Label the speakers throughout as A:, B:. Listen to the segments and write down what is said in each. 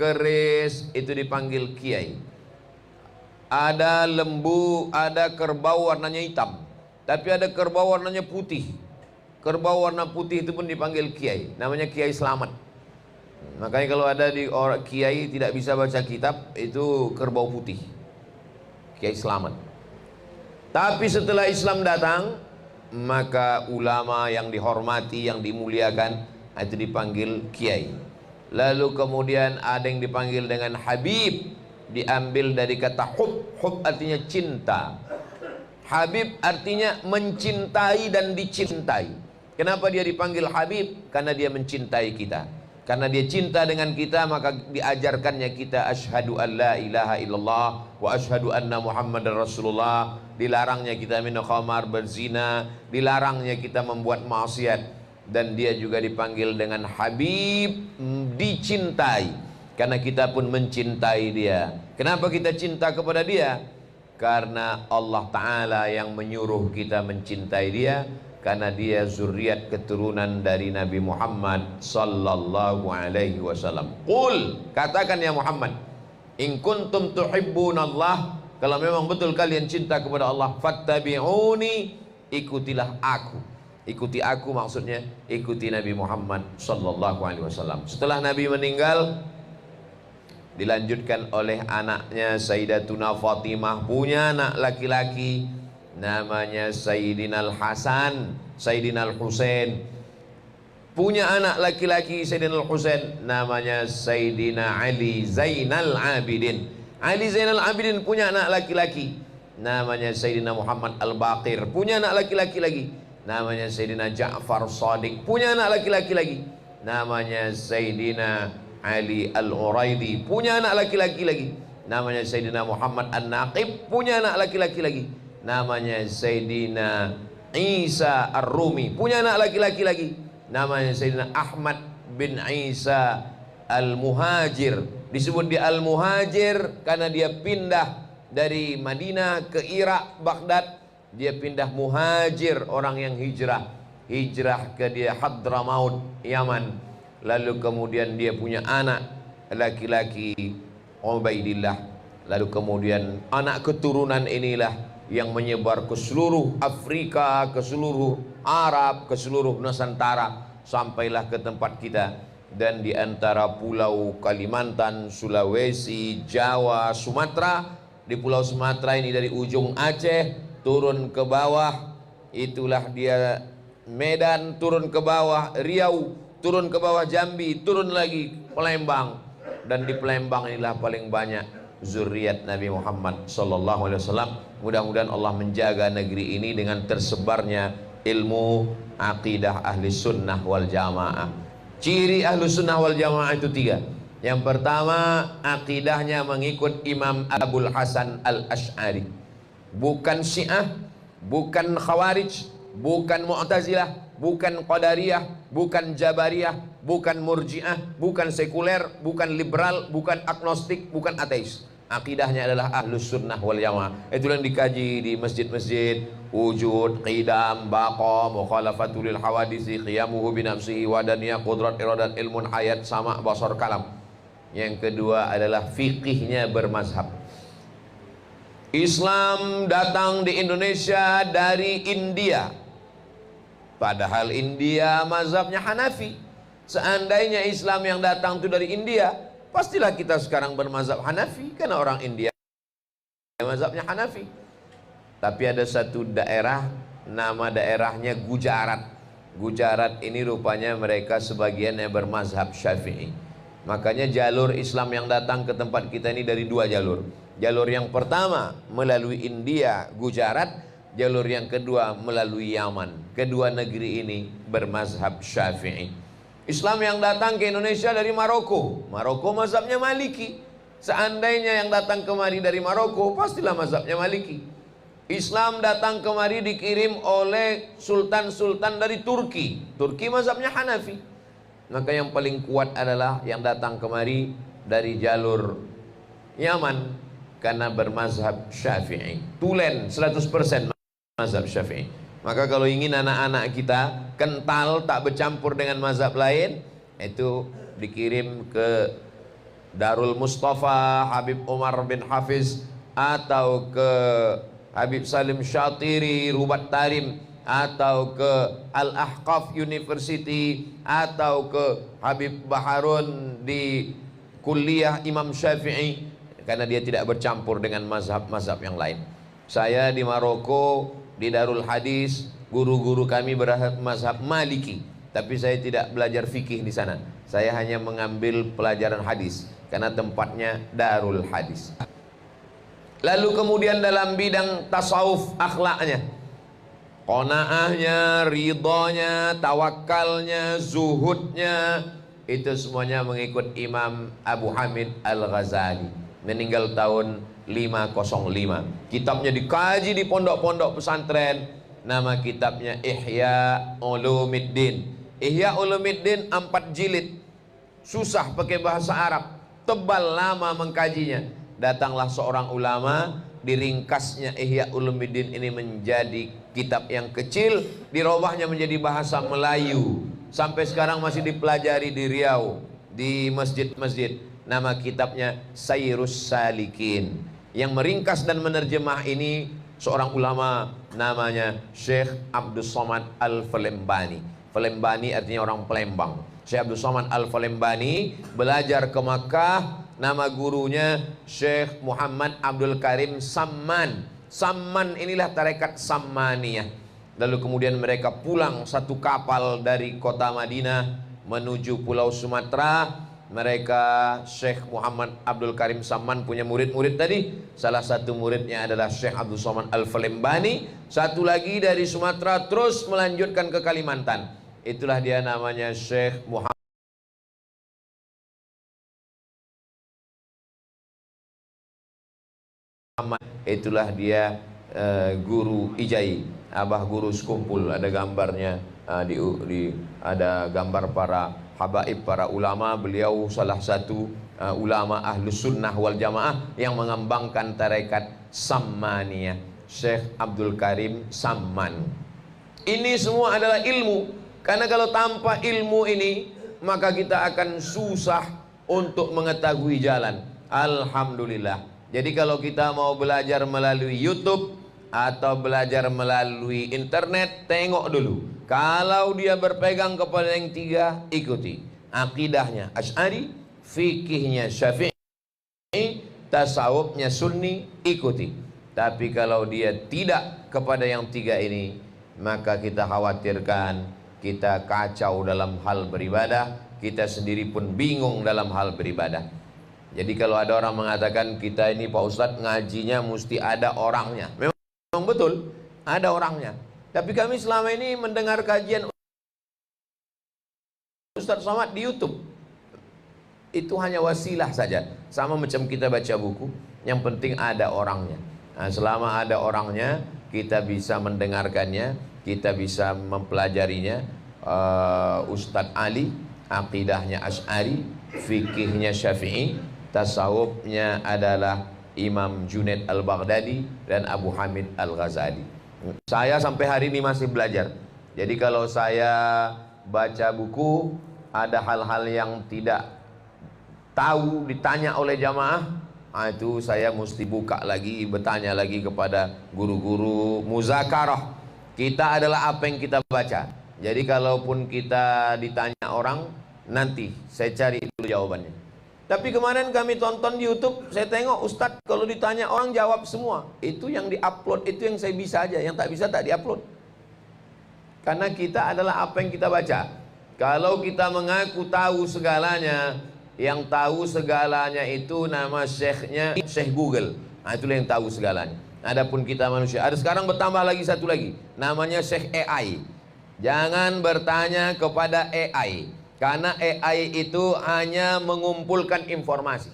A: keris itu dipanggil kiai. Ada lembu, ada kerbau warnanya hitam, tapi ada kerbau warnanya putih. Kerbau warna putih itu pun dipanggil kiai, namanya Kiai Selamat. Makanya kalau ada di orang kiai tidak bisa baca kitab, itu kerbau putih, Kiai Selamat. Tapi setelah Islam datang, maka ulama yang dihormati, yang dimuliakan, itu dipanggil kiai. Lalu kemudian ada yang dipanggil dengan Habib, diambil dari kata hub. Hub artinya cinta, Habib artinya mencintai dan dicintai. Kenapa dia dipanggil Habib? Karena dia mencintai kita. Karena dia cinta dengan kita, maka diajarkannya kita asyhadu an la ilaha illallah wa asyhadu anna muhammadar rasulullah. Dilarangnya kita minum khamar, berzina, dilarangnya kita membuat maksiat. Dan dia juga dipanggil dengan Habib, dicintai, karena kita pun mencintai dia. Kenapa kita cinta kepada dia? Karena Allah Ta'ala yang menyuruh kita mencintai dia, karena dia zuriat keturunan dari Nabi Muhammad sallallahu alaihi wasallam. Qul, katakan ya Muhammad, in kuntum tuhibbunallah, kalau memang betul kalian cinta kepada Allah, fattabi'uni, ikutilah aku. Ikuti aku maksudnya ikuti Nabi Muhammad sallallahu alaihi wasallam. Setelah Nabi meninggal, dilanjutkan oleh anaknya Sayyidatuna Fatimah, punya anak laki-laki namanya Sayyidina Al-Hasan, Sayyidina Al-Husain. Punya anak laki-laki Sayyidina Al-Husain namanya Sayyidina Ali Zainal Abidin. Ali Zainal Abidin punya anak laki-laki namanya Sayyidina Muhammad Al-Baqir. Punya anak laki-laki lagi namanya Sayyidina Ja'far Shadiq. Punya anak laki-laki lagi namanya Sayyidina Ali Al-Uraidi. Punya anak laki-laki lagi namanya Sayyidina Muhammad An-Naqib. Punya anak laki-laki lagi namanya Sayyidina Isa Ar-Rumi. Punya anak laki-laki lagi namanya Sayyidina Ahmad bin Isa Al-Muhajir. Disebut dia Al-Muhajir karena dia pindah dari Madinah ke Irak, Baghdad. Dia pindah muhajir, orang yang hijrah ke dia Hadramaut, Yaman. Lalu kemudian dia punya anak laki-laki Ubaidillah. Lalu kemudian anak keturunan inilah yang menyebar ke seluruh Afrika, ke seluruh Arab, ke seluruh Nusantara, sampailah ke tempat kita. Dan di antara pulau Kalimantan, Sulawesi, Jawa, Sumatera, di pulau Sumatera ini dari ujung Aceh turun ke bawah, itulah dia Medan, turun ke bawah Riau, turun ke bawah Jambi, turun lagi Palembang. Dan di Palembang inilah paling banyak zuriat Nabi Muhammad sallallahu alaihi wasallam. Mudah-mudahan Allah menjaga negeri ini dengan tersebarnya ilmu aqidah ahli sunnah wal jamaah. Ciri ahli sunnah wal jamaah itu 3. Yang pertama, akidahnya mengikut Imam Abul Hasan Al-Asy'ari. Bukan Syiah, bukan Khawarij, bukan Mu'tazilah, bukan Qadariyah, bukan Jabariyah, bukan Murji'ah, bukan sekuler, bukan liberal, bukan agnostik, bukan ateis. Akidahnya adalah ahlus sunnah wal jamaah. Itulah yang dikaji di masjid-masjid. Wujud, qidam, baqa, mukhalafatul hawadisi, qiyamuhu binafsihi, wadaniyah, qudrat, iradat, ilmun, hayat, sama, basar, kalam. Yang kedua adalah fikihnya bermazhab. Islam datang di Indonesia dari India, padahal India mazhabnya Hanafi. Seandainya Islam yang datang itu dari India, pastilah kita sekarang bermazhab Hanafi, karena orang India mazhabnya Hanafi. Tapi ada satu daerah, nama daerahnya Gujarat. Gujarat ini rupanya mereka sebagiannya bermazhab Syafi'i. Makanya jalur Islam yang datang ke tempat kita ini dari 2 jalur. Jalur yang pertama melalui India, Gujarat. Jalur yang kedua melalui Yaman. Kedua negeri ini bermazhab Syafi'i. Islam yang datang ke Indonesia dari Maroko. Maroko mazhabnya Maliki. Seandainya yang datang kemari dari Maroko, pastilah mazhabnya Maliki. Islam datang kemari dikirim oleh sultan-sultan dari Turki. Turki mazhabnya Hanafi. Maka yang paling kuat adalah yang datang kemari dari jalur Yaman, karena bermazhab Syafi'i. Tulen 100% mazhab Syafi'i. Maka kalau ingin anak-anak kita kental, tak bercampur dengan mazhab lain, itu dikirim ke Darul Mustafa Habib Umar bin Hafiz, atau ke Habib Salim Syatiri Rubat Tarim, atau ke Al-Ahqaf University, atau ke Habib Baharun di Kuliah Imam Syafi'i, karena dia tidak bercampur dengan mazhab-mazhab yang lain. Saya di Maroko di Darul Hadis, guru-guru kami bermazhab Maliki, tapi saya tidak belajar fikih di sana. Saya hanya mengambil pelajaran hadis karena tempatnya Darul Hadis. Lalu kemudian dalam bidang tasawuf, akhlaknya, qanaahnya, ridhonya, tawakalnya, zuhudnya, itu semuanya mengikut Imam Abu Hamid Al-Ghazali, meninggal tahun 505. Kitabnya dikaji di pondok-pondok pesantren. Nama kitabnya Ihya Ulumuddin. Ihya Ulumuddin 4 jilid, susah pakai bahasa Arab, tebal, lama mengkajinya. Datanglah seorang ulama, diringkasnya Ihya Ulumuddin ini menjadi kitab yang kecil, dirubahnya menjadi bahasa Melayu. Sampai sekarang masih dipelajari di Riau, di masjid-masjid. Nama kitabnya Sayrus Salikin. Yang meringkas dan menerjemah ini seorang ulama namanya Syekh Abdul Somad Al-Falembani. Falembani artinya orang Palembang. Syekh Abdul Somad Al-Falembani belajar ke Makkah. Nama gurunya Syekh Muhammad Abdul Karim Samman. Samman inilah tarekat Sammaniyah. Lalu kemudian mereka pulang satu kapal dari kota Madinah menuju Pulau Sumatera. Mereka, Syekh Muhammad Abdul Karim Samman punya murid-murid tadi. Salah satu muridnya adalah Syekh Abdul Somad Al-Falembani. Satu lagi dari Sumatera terus melanjutkan ke Kalimantan. Itulah dia namanya Syekh Muhammad. Itulah dia guru Ijai, abah guru sekumpul. Ada gambarnya, ada gambar para habaib, para ulama. Beliau salah satu ulama ahlus sunnah wal jamaah yang mengembangkan tarekat Sammaniyah, Syekh Abdul Karim Samman. Ini semua adalah ilmu, karena kalau tanpa ilmu ini maka kita akan susah untuk mengetahui jalan. Alhamdulillah. Jadi kalau kita mau belajar melalui YouTube atau belajar melalui internet, tengok dulu. Kalau dia berpegang kepada yang 3, ikuti. Akidahnya Asy'ari, fikihnya Syafi'i, tasawufnya Sunni, ikuti. Tapi kalau dia tidak kepada yang 3 ini, maka kita khawatirkan kita kacau dalam hal beribadah, kita sendiri pun bingung dalam hal beribadah. Jadi kalau ada orang mengatakan kita ini Pak Ustadz ngajinya mesti ada orangnya, memang betul ada orangnya. Tapi kami selama ini mendengar kajian Ustadz Somad di YouTube, itu hanya wasilah saja. Sama macam kita baca buku, yang penting ada orangnya. Nah, selama ada orangnya, kita bisa mendengarkannya, kita bisa mempelajarinya. Ustadz Ali, akidahnya Asy'ari, fikihnya Syafi'i, tasawufnya adalah Imam Junaid Al-Baghdadi dan Abu Hamid Al-Ghazali. Saya sampai hari ini masih belajar. Jadi kalau saya baca buku, ada hal-hal yang tidak tahu ditanya oleh jamaah, itu saya mesti buka lagi, bertanya lagi kepada guru-guru muzakarah. Kita adalah apa yang kita baca. Jadi kalaupun kita ditanya orang, nanti saya cari dulu jawabannya. Tapi kemarin kami tonton di YouTube, saya tengok Ustadz kalau ditanya orang jawab semua. Itu yang diupload, itu yang saya bisa aja, yang tak bisa tak diupload. Karena kita adalah apa yang kita baca. Kalau kita mengaku tahu segalanya, yang tahu segalanya itu nama syekhnya Syekh Google. Nah, itulah yang tahu segalanya. Adapun kita manusia, ada sekarang bertambah lagi satu lagi, namanya Syekh AI. Jangan bertanya kepada AI. Karena AI itu hanya mengumpulkan informasi.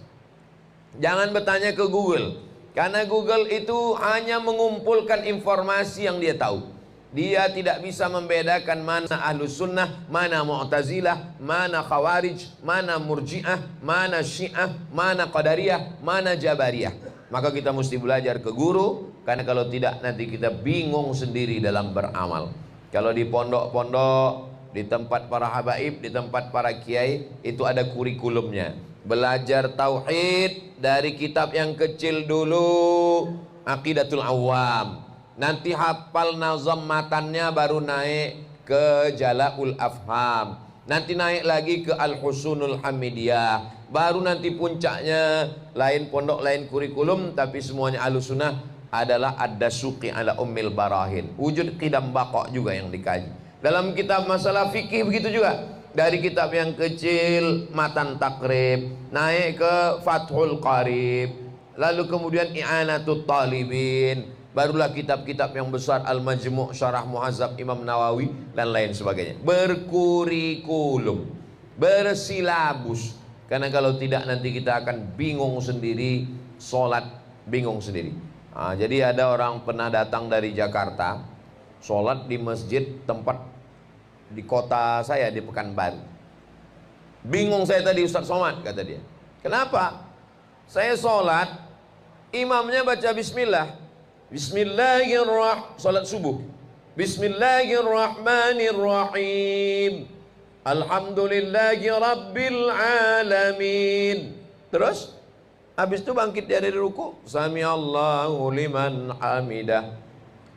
A: Jangan bertanya ke Google. Karena Google itu hanya mengumpulkan informasi yang dia tahu. Dia tidak bisa membedakan mana Ahlus Sunnah, mana Mu'tazilah, mana Khawarij, mana Murji'ah, mana Syiah, mana Qadariyah, mana Jabariyah. Maka kita mesti belajar ke guru, karena kalau tidak nanti kita bingung sendiri dalam beramal. Kalau di pondok-pondok, di tempat para habaib, di tempat para kiai, itu ada kurikulumnya. belajar tauhid dari kitab yang kecil dulu, Aqidatul Awam. Nanti hafal nazam matannya baru naik ke Jala'ul Afham. Nanti naik lagi ke Al-Husunul Hamidiyah. Baru nanti puncaknya lain pondok, lain kurikulum, tapi semuanya Ahlussunnah adalah Ad-Dasuqi ala Ummil Barahin. Wujud qidam baqa juga yang dikaji. Dalam kitab masalah fikih begitu juga. Dari kitab yang kecil Matan Takrib naik ke Fathul Qarib, lalu kemudian I'anatul Talibin, barulah kitab-kitab yang besar Al-Majmu' Syarah Muhazzab Imam Nawawi dan lain sebagainya. Berkurikulum, bersilabus. Karena kalau tidak nanti kita akan bingung sendiri, sholat bingung sendiri. Nah, jadi ada orang pernah datang dari Jakarta, sholat di masjid tempat di kota saya di Pekanbaru. Bingung saya tadi Ustaz Somad, kata dia. Kenapa? Saya sholat, imamnya baca bismillah. Bismillahirrahmanirrahim, sholat subuh. Bismillahirrahmanirrahim. Alhamdulillahi rabbil alamin. Terus habis itu bangkit dari ruku, Sami Allahu liman hamidah,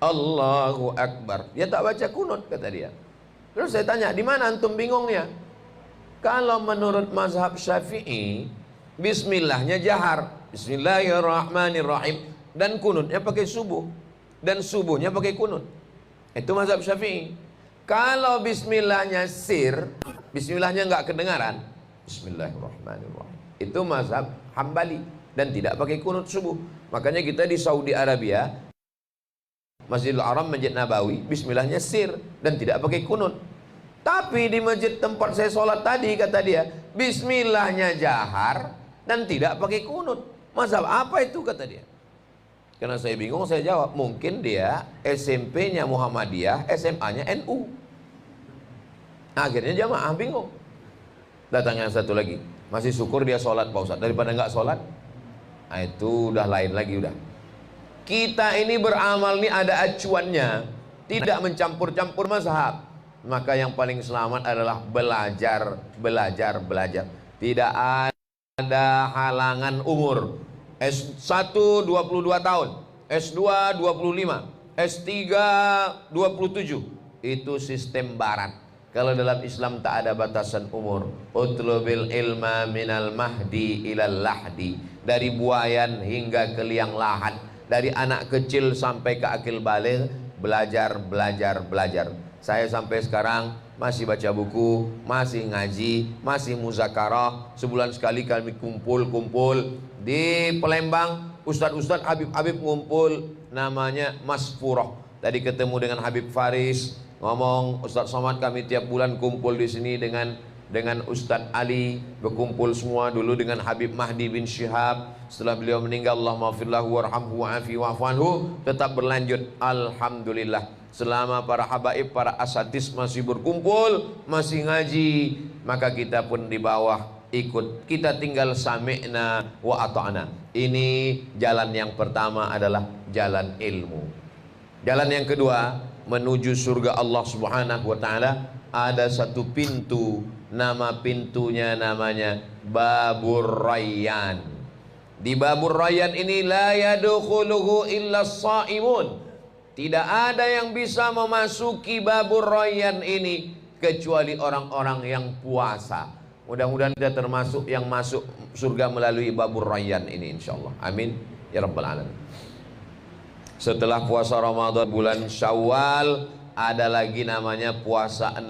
A: Allahu akbar. Dia tak baca kunut, kata dia. Terus saya tanya, di mana antum bingungnya? Kalau menurut mazhab Syafi'i, bismillahnya jahar, Bismillahirrahmanirrahim, dan kunutnya pakai subuh, dan subuhnya pakai kunut. Itu mazhab Syafi'i. Kalau bismillahnya sir, bismillahnya nggak kedengaran, Bismillahirrahmanirrahim, itu mazhab Hambali dan tidak pakai kunut subuh. Makanya kita di Saudi Arabia, Masjidil Haram, Masjid Nabawi, bismillahnya sir dan tidak pakai kunut. Tapi di masjid tempat saya sholat tadi, kata dia, bismillahnya jahar dan tidak pakai kunut. Mazhab apa itu, kata dia. Karena saya bingung, saya jawab, mungkin dia SMP-nya Muhammadiyah, SMA-nya NU. Akhirnya jamaah bingung. Datang yang satu lagi, masih syukur dia sholat Pak Ustadz, daripada nggak sholat. Nah, itu udah lain lagi udah. Kita ini beramal ini ada acuannya, tidak mencampur-campur mazhab. Maka yang paling selamat adalah belajar, belajar, belajar. Tidak ada halangan umur. S1 22 tahun, S2 25, S3 27. Itu sistem barat. Kalau dalam Islam tak ada batasan umur. Utlubil ilma minal mahdi ilal lahdi. Dari buayan hingga ke liang lahat. Dari anak kecil sampai ke akil baligh, belajar, belajar, belajar. Saya sampai sekarang masih baca buku, masih ngaji, masih muzakarah. Sebulan sekali kami kumpul-kumpul di Palembang. Ustadz-ustadz, Habib-habib ngumpul, namanya Masfuroh. Tadi ketemu dengan Habib Faris, ngomong, Ustadz Somad kami tiap bulan kumpul di sini dengan Ustadz Ali, berkumpul semua dulu dengan Habib Mahdi bin Syihab. Setelah beliau meninggal, Allahumma firlahu warhamhu wa'afi wa'afanhu, tetap berlanjut. Alhamdulillah, selama para habaib, para asatis masih berkumpul, masih ngaji, maka kita pun di bawah ikut. Kita tinggal sami'na wa ata'na. Ini jalan yang pertama adalah jalan ilmu. Jalan yang kedua menuju surga Allah Subhanahu wa taala, ada satu pintu, nama pintunya namanya Babur Rayyan. Di Babur Rayyan ini la yadkhuluhu illa shaimun. Tidak ada yang bisa memasuki Babur Rayyan ini kecuali orang-orang yang puasa. Mudah-mudahan kita termasuk yang masuk surga melalui Babur Rayyan ini insyaallah. Amin ya rabbal alamin. Setelah puasa Ramadan bulan Syawal ada lagi namanya puasa 6.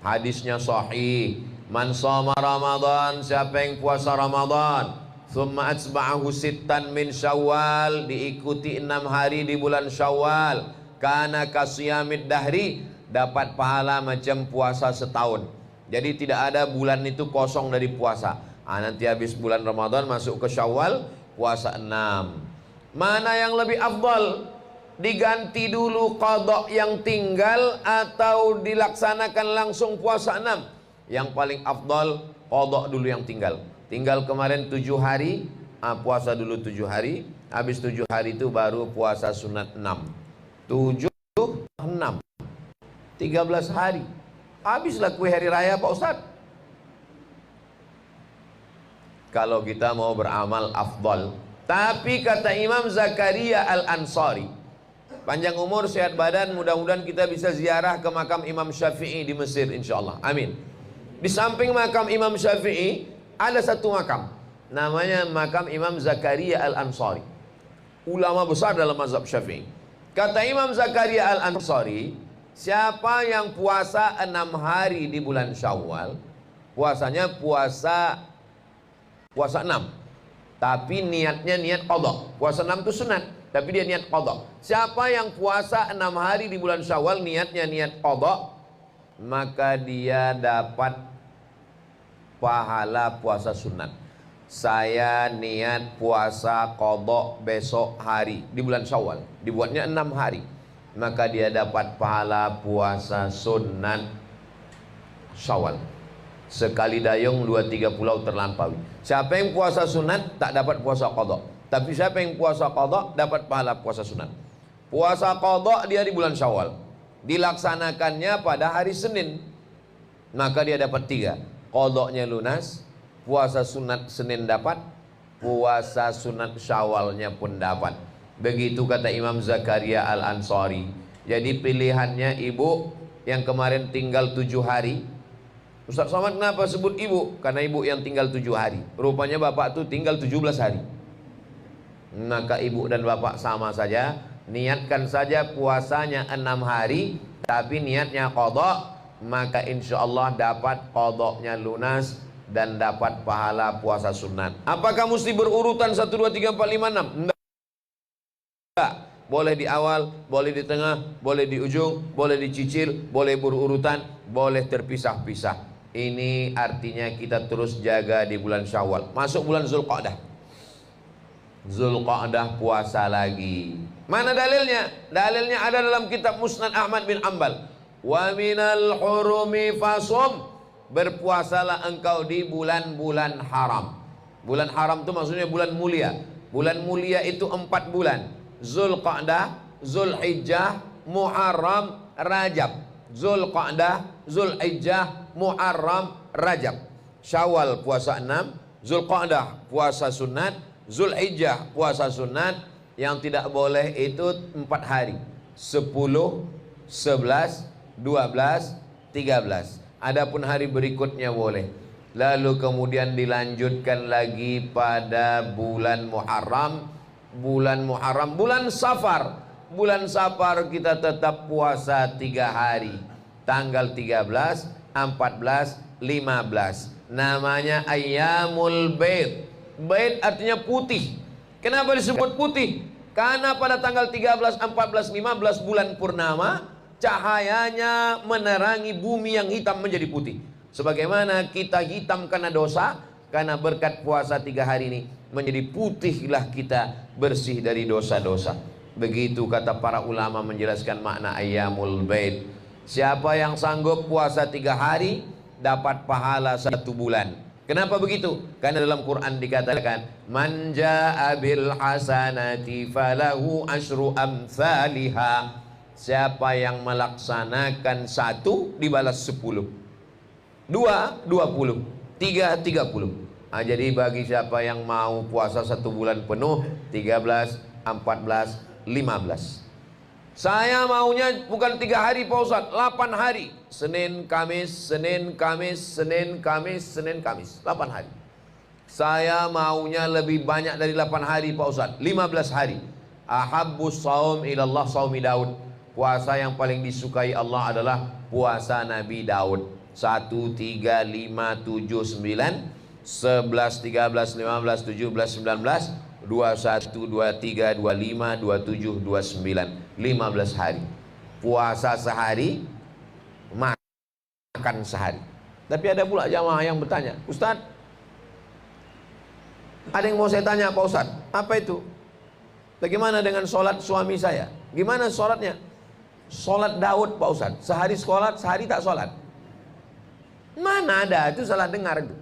A: Hadisnya sahih. Man shoma Ramadan, siapa yang puasa Ramadan, thumma atsba'ahu sittan min Syawal, diikuti 6 hari di bulan Syawal, kana kasiyamid dahri, dapat pahala macam puasa setahun. Jadi tidak ada bulan itu kosong dari puasa. Nanti habis bulan Ramadan masuk ke Syawal, puasa 6. Mana yang lebih afdal? Diganti dulu qadha yang tinggal atau dilaksanakan langsung puasa 6? Yang paling afdal qadha dulu yang tinggal. Tinggal kemarin 7 hari, puasa dulu 7 hari. Habis 7 hari itu baru puasa sunat 6. 7, 6 13 hari. Habislah kue hari raya Pak Ustadz. kalau kita mau beramal afdal. Tapi kata Imam Zakaria Al-Ansari, panjang umur, sehat badan, mudah-mudahan kita bisa ziarah ke makam Imam Syafi'i di Mesir insyaallah. Amin. Di samping makam Imam Syafi'i ada satu makam, namanya makam Imam Zakaria Al-Ansari, ulama besar dalam mazhab Syafi'i. Kata Imam Zakaria Al-Ansari, siapa yang puasa 6 hari di bulan Syawal, puasanya puasa 6, tapi niatnya niat qadha. Puasa 6 itu sunat, tapi dia niat qadha. Siapa yang puasa 6 hari di bulan Syawal, niatnya niat qadha, maka dia dapat pahala puasa sunat. Saya niat puasa qadha besok hari di bulan Syawal, dibuatnya 6 hari, maka dia dapat pahala puasa sunat Syawal. Sekali dayung 2-3 pulau terlampaui. Siapa yang puasa sunat tak dapat puasa qadha, tapi siapa yang puasa qadha dapat pahala puasa sunat. Puasa qadha dia di bulan Syawal, dilaksanakannya pada hari Senin, maka dia dapat 3, qadhanya lunas, puasa sunat Senin dapat, puasa sunat Syawalnya pun dapat. Begitu kata Imam Zakaria Al-Ansari. Jadi pilihannya ibu yang kemarin tinggal 7 hari. Ustaz Somad kenapa sebut ibu? Karena ibu yang tinggal 7 hari. Rupanya bapak tuh tinggal 17 hari. Maka ibu dan bapak sama saja. Niatkan saja puasanya 6 hari, tapi niatnya qadha, maka insya Allah dapat qadhanya lunas dan dapat pahala puasa sunat. Apakah mesti berurutan 1, 2, 3, 4, 5, 6? Enggak. Boleh di awal, boleh di tengah, boleh di ujung, boleh dicicil, boleh berurutan, boleh terpisah-pisah. Ini artinya kita terus jaga di bulan Syawal. Masuk bulan Zulqa'dah. Zulqa'dah puasa lagi. Mana dalilnya? Dalilnya ada dalam kitab Musnad Ahmad bin Ambal. Wa minal hurumi fasum. Berpuasalah engkau di bulan-bulan haram. Bulan haram itu maksudnya bulan mulia. Bulan mulia itu 4 bulan. Zulqa'dah, Zulhijjah, Muharram, Rajab. Zulqa'dah, Zulhijjah, Muharram, Rajab. Syawal puasa 6, Zulqa'dah puasa sunat, Zulhijjah puasa sunat. Yang tidak boleh itu 4 hari, 10, 11, 12, 13. Adapun hari berikutnya boleh. Lalu kemudian dilanjutkan lagi pada bulan Muharram. Bulan Muharram, bulan Safar. Bulan Safar kita tetap puasa 3 hari. Tanggal 13, 14, 15. Namanya Ayyamul Baid. Baid artinya putih. Kenapa disebut putih? Karena pada tanggal 13, 14, 15 bulan purnama, cahayanya menerangi bumi yang hitam menjadi putih. Sebagaimana kita hitam karena dosa, karena berkat puasa 3 hari ini menjadi putihlah kita, bersih dari dosa-dosa. Begitu kata para ulama menjelaskan makna Ayyamul Baid. Siapa yang sanggup puasa 3 hari dapat pahala 1 bulan. Kenapa begitu? Karena dalam Quran dikatakan, man jaa bil hasanati falahu asyru amsalihha. Siapa yang melaksanakan 1 dibalas 10, 2 20, 3 30. Nah, jadi bagi siapa yang mau puasa 1 bulan penuh, 13, 14, 15. Saya maunya bukan 3 hari Pak Ustaz, 8 hari. Senin, Kamis, Senin, Kamis, Senin, Kamis, Senin, Kamis. 8 hari. Saya maunya lebih banyak dari 8 hari Pak Ustaz, 15 hari. Ahabbus saum ilallah saumi Daud. Puasa yang paling disukai Allah adalah puasa Nabi Daud. 1, 3, 5, 7, 9, 11, 13, 15, 17, 19, 21, 23, 25, 27, 29. 15 hari. Puasa sehari, makan sehari. Tapi ada pula jamaah yang bertanya, Ustaz, ada yang mau saya tanya Pak Ustaz, apa itu? Bagaimana dengan sholat suami saya? Gimana sholatnya? Sholat Daud Pak Ustaz, sehari sholat, sehari tak sholat. Mana ada, itu salah dengar itu.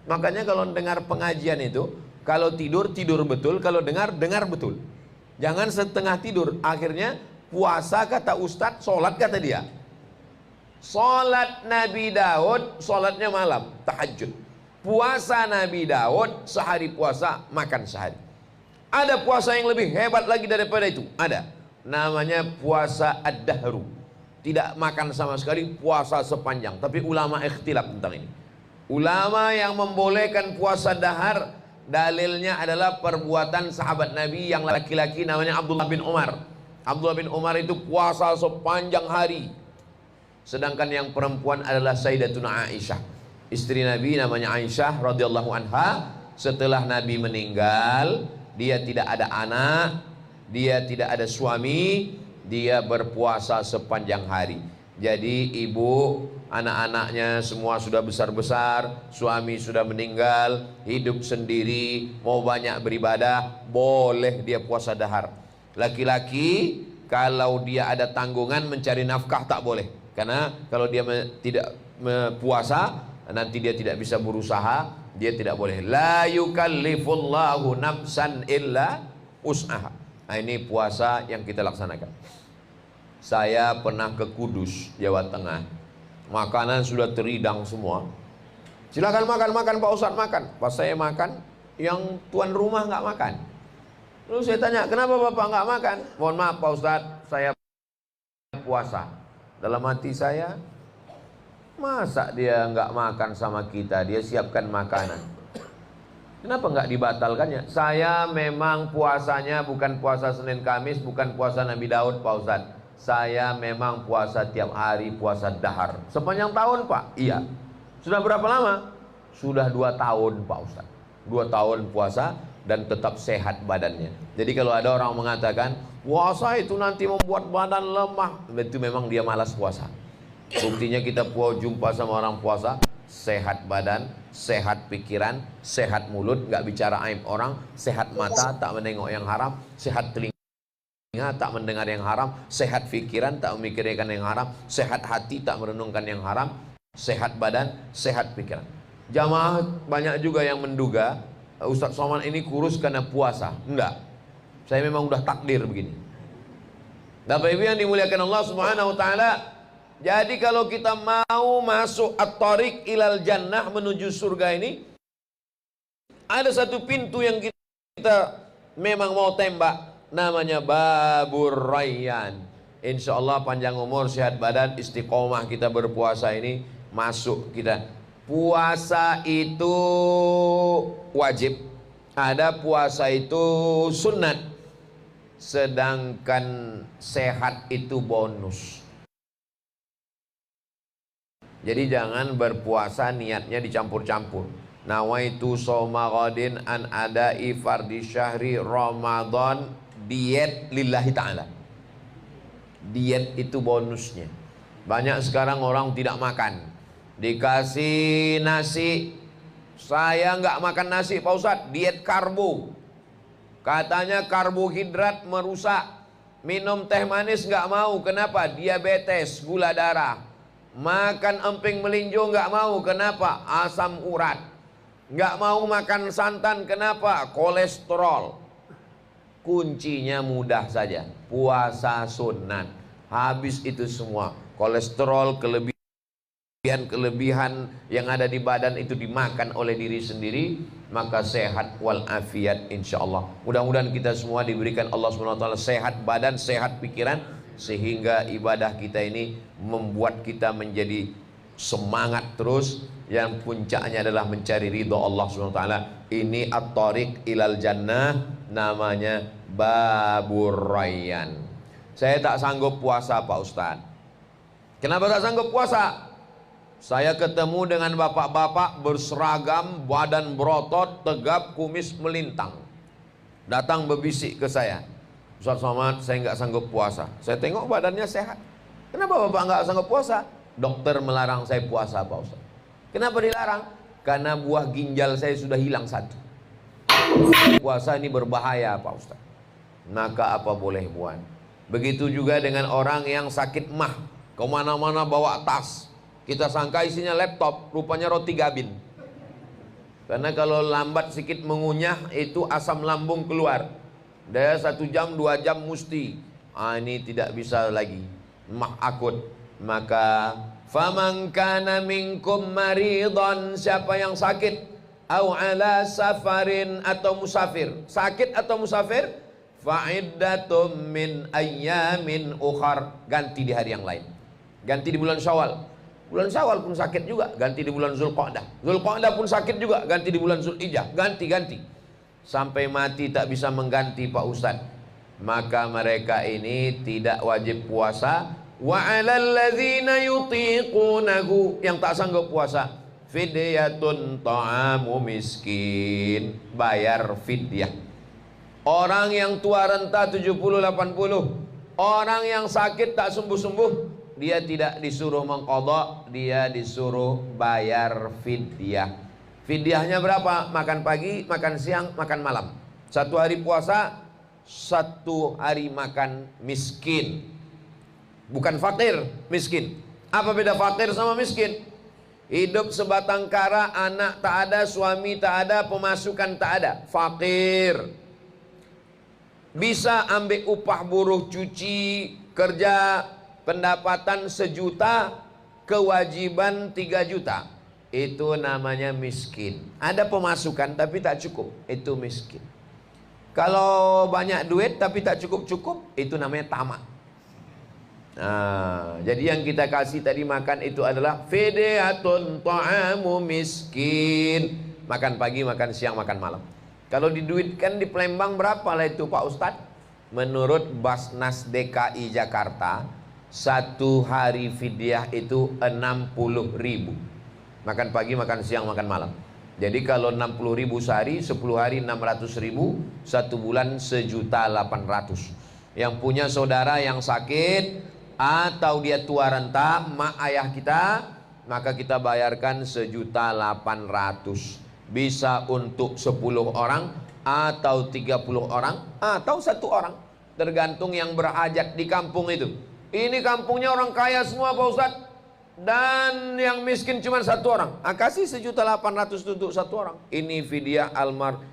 A: Makanya kalau dengar pengajian itu, kalau tidur, tidur betul, kalau dengar, dengar betul. Jangan setengah tidur, akhirnya puasa kata Ustadz, sholat kata dia. Sholat Nabi Daud, sholatnya malam, tahajud. Puasa Nabi Daud sehari puasa, makan sehari. Ada puasa yang lebih hebat lagi daripada itu. Ada. Namanya puasa ad-dahru. Tidak makan sama sekali, puasa sepanjang. Tapi ulama ikhtilaf tentang ini. Ulama yang membolehkan puasa dahar, dalilnya adalah perbuatan sahabat Nabi yang laki-laki namanya Abdullah bin Umar. Abdullah bin Umar itu puasa sepanjang hari. Sedangkan yang perempuan adalah Sayyidatuna Aisyah. Istri Nabi namanya Aisyah radhiyallahu anha. Setelah Nabi meninggal, dia tidak ada anak, dia tidak ada suami, dia berpuasa sepanjang hari. Jadi ibu, anak-anaknya semua sudah besar-besar, suami sudah meninggal, hidup sendiri, mau banyak beribadah, boleh dia puasa dahar. Laki-laki kalau dia ada tanggungan mencari nafkah tak boleh, karena kalau dia tidak puasa nanti dia tidak bisa berusaha, dia tidak boleh. La yukallifullahu nafsan illa us'aha. Nah, ini puasa yang kita laksanakan. Saya pernah ke Kudus, Jawa Tengah. Makanan sudah teridang semua. Silakan makan Pak Ustadz, makan. Pas saya makan, yang tuan rumah nggak makan. Lalu saya tanya, kenapa Bapak nggak makan? Mohon maaf Pak Ustadz, saya puasa. Dalam hati saya, masa dia nggak makan sama kita, dia siapkan makanan. Kenapa nggak dibatalkannya? Saya memang puasanya bukan puasa Senin Kamis, bukan puasa Nabi Daud Pak Ustadz. Saya memang puasa tiap hari, puasa dahar. Sepanjang tahun Pak? Iya. Sudah berapa lama? Sudah 2 tahun Pak Ustadz. 2 tahun puasa dan tetap sehat badannya. Jadi kalau ada orang mengatakan puasa itu nanti membuat badan lemah, itu memang dia malas puasa. Buktinya kita jumpa sama orang puasa, sehat badan, sehat pikiran, sehat mulut, nggak bicara aib orang, sehat mata, tak menengok yang haram, sehat telinga, tak mendengar yang haram, sehat pikiran, tak memikirkan yang haram, sehat hati, tak merenungkan yang haram, sehat badan, sehat pikiran. Jamaah banyak juga yang menduga Ustadz Somad ini kurus karena puasa. Enggak, saya memang udah takdir begini. Bapak Ibu yang dimuliakan Allah Subhanahu Wa Taala, jadi kalau kita mau masuk at-tariq ilal jannah, menuju surga ini, ada satu pintu yang kita memang mau tembak, namanya Babur Rayyan. Insya Allah panjang umur, sehat badan, istiqomah kita berpuasa ini, masuk kita. Puasa itu wajib, ada puasa itu sunat, sedangkan sehat itu bonus. Jadi jangan berpuasa niatnya dicampur-campur. Nawaitu soma ghadin an adai fardhi syahri Ramadan, diet lillahi ta'ala. Diet itu bonusnya. Banyak sekarang orang tidak makan, dikasih nasi. Saya nggak makan nasi Pak Ustadz, diet karbo. Katanya karbohidrat merusak. Minum teh manis nggak mau, kenapa? Diabetes, gula darah. Makan emping melinjo nggak mau, kenapa? Asam urat. Nggak mau makan santan, kenapa? Kolesterol. Kuncinya mudah saja, puasa sunat. Habis itu semua kolesterol, kelebihan yang ada di badan itu dimakan oleh diri sendiri, maka sehat walafiat insya Allah. Mudah-mudahan kita semua diberikan Allah SWT sehat badan, sehat pikiran, sehingga ibadah kita ini membuat kita menjadi semangat terus, yang puncaknya adalah mencari ridho Allah SWT. Ini at-tariq ilal jannah, namanya Babur Rayyan. Saya tak sanggup puasa Pak Ustadz. Kenapa tak sanggup puasa? Saya ketemu dengan bapak-bapak berseragam, badan berotot, tegap, kumis melintang. Datang berbisik ke saya, Ustadz Somad, saya nggak sanggup puasa. Saya tengok badannya sehat. Kenapa bapak nggak sanggup puasa? Dokter melarang saya puasa Pak Ustadz. Kenapa dilarang? Karena buah ginjal saya sudah hilang 1. Puasa ini berbahaya Pak Ustadz. Maka apa boleh buat. Begitu juga dengan orang yang sakit mah, kemana-mana bawa tas. Kita sangka isinya laptop, rupanya roti gabin. Karena kalau lambat sedikit mengunyah, itu asam lambung keluar. Dia 1 jam, 2 jam mesti. Ini tidak bisa lagi, mah akut. Maka faman kana minkum maridhan, siapa yang sakit, au ala safarin atau musafir, sakit atau musafir, fa'iddatum min ayyamin ukhar, ganti di hari yang lain. Ganti di bulan Syawal. Bulan Syawal pun sakit juga, ganti di bulan Zulqa'dah. Zulqa'dah pun sakit juga, ganti di bulan Zulhijjah. Ganti-ganti sampai mati tak bisa mengganti Pak Ustadz. Maka mereka ini tidak wajib puasa. Wa 'alal ladzina yutiqunahu, yang tak sanggup puasa, fidyatun ta'amu miskin, bayar fidyah. Orang yang tua renta 70-80, orang yang sakit tak sembuh-sembuh, dia tidak disuruh mengqadha, dia disuruh bayar fidyah. Fidyahnya berapa? Makan pagi, makan siang, makan malam. 1 hari puasa, 1 hari makan miskin. Bukan fakir, miskin. Apa beda fakir sama miskin? Hidup sebatang kara, anak tak ada, suami tak ada, pemasukan tak ada. Fakir. Bisa ambil upah buruh, cuci, kerja, pendapatan 1 juta, kewajiban 3 juta. Itu namanya miskin. Ada pemasukan tapi tak cukup, itu miskin. Kalau banyak duit tapi tak cukup-cukup, itu namanya tamak. Nah, jadi yang kita kasih tadi makan itu adalah fidyatun ta'amu miskin. Makan pagi, makan siang, makan malam. Kalau diduitkan di Palembang berapa lah itu Pak Ustadz? Menurut Basnas DKI Jakarta, 1 hari fidyah itu 60.000. Makan pagi, makan siang, makan malam. Jadi kalau 60.000 sehari, 10 hari 600.000, 1 bulan 1.800.000. Yang punya saudara yang sakit atau dia tua renta, mak ayah kita, maka kita bayarkan 1.800.000. Bisa untuk 10 orang atau 30 orang atau 1 orang, tergantung yang berhajat di kampung itu. Ini kampungnya orang kaya semua Pak Ustadz, dan yang miskin cuma 1 orang. Kasih 1.800.000 untuk 1 orang. Ini fidyah